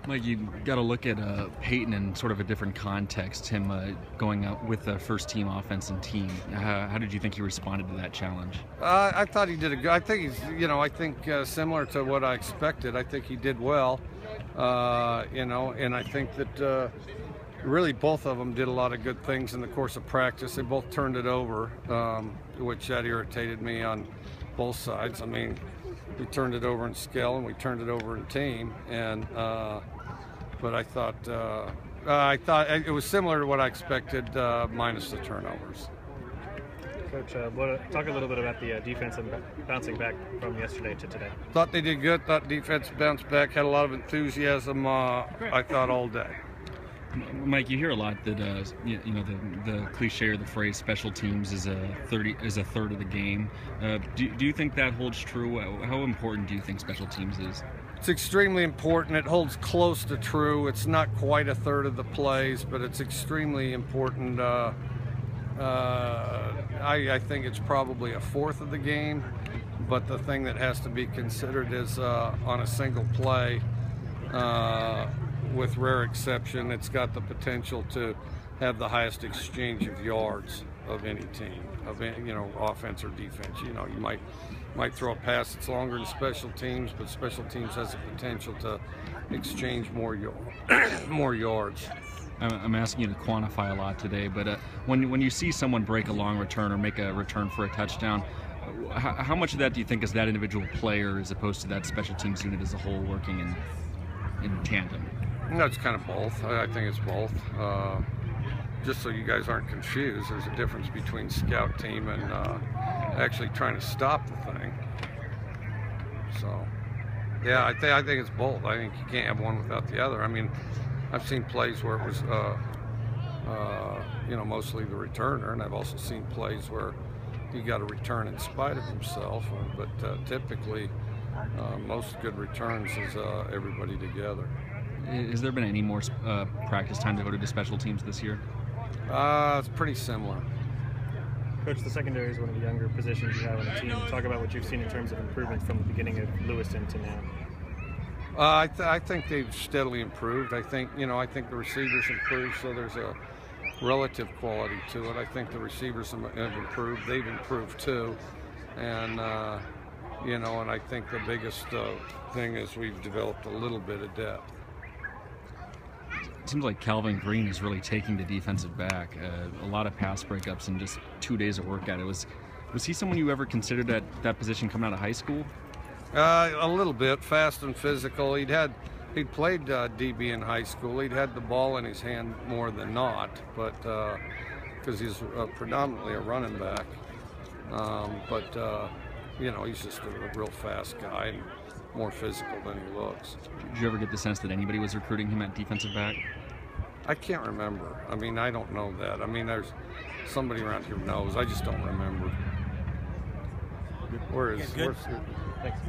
Mike, you got to look at Peyton in sort of a different context. Him going out with the first team offense and team. How did you think he responded to that challenge? I thought he did a good. I think he's, I think similar to what I expected. I think he did well. And I think that really both of them did a lot of good things in the course of practice. They both turned it over, which that irritated me on both sides. I mean, we turned it over in skill and we turned it over in team, and but I thought it was similar to what I expected, minus the turnovers. Coach, talk a little bit about the defense and bouncing back from yesterday to today. Thought they did good. Thought defense bounced back. Had a lot of enthusiasm. I thought all day. Mike, you hear a lot that the cliche or the phrase "special teams is a third of the game." Do you think that holds true? How important do you think special teams is? It's extremely important. It holds close to true. It's not quite a third of the plays, but it's extremely important. I think it's probably a fourth of the game, but the thing that has to be considered is on a single play, with rare exception, it's got the potential to have the highest exchange of yards of any team, of any, offense or defense. You might throw a pass that's longer than special teams, but special teams has the potential to exchange more yards. I'm asking you to quantify a lot today, but when you see someone break a long return or make a return for a touchdown, how much of that do you think is that individual player as opposed to that special teams unit as a whole working in tandem? No, it's kind of both. I think it's both. Just so you guys aren't confused, there's a difference between scout team and actually trying to stop the thing. So, yeah, I think it's both. I think you can't have one without the other. I mean, I've seen plays where it was, mostly the returner, and I've also seen plays where he got a return in spite of himself. But typically, most good returns is everybody together. Has there been any more practice time devoted to special teams this year? It's pretty similar. Coach, the secondary is one of the younger positions you have on the team. Talk about what you've seen in terms of improvement from the beginning of Lewiston to now. I think they've steadily improved. I think the receivers improved, so there's a relative quality to it. I think the receivers have improved. They've improved too, and and I think the biggest thing is we've developed a little bit of depth. It seems like Calvin Green is really taking the defensive back. A lot of pass breakups in just 2 days of workout. Was he someone you ever considered at that position coming out of high school? A little bit, fast and physical. He'd played DB in high school. He'd had the ball in his hand more than not, but because he's predominantly a running back. He's just a real fast guy and more physical than he looks. Did you ever get the sense that anybody was recruiting him at defensive back? I can't remember. I mean, I don't know that. I mean, there's somebody around here who knows. I just don't remember. Where's Thanks.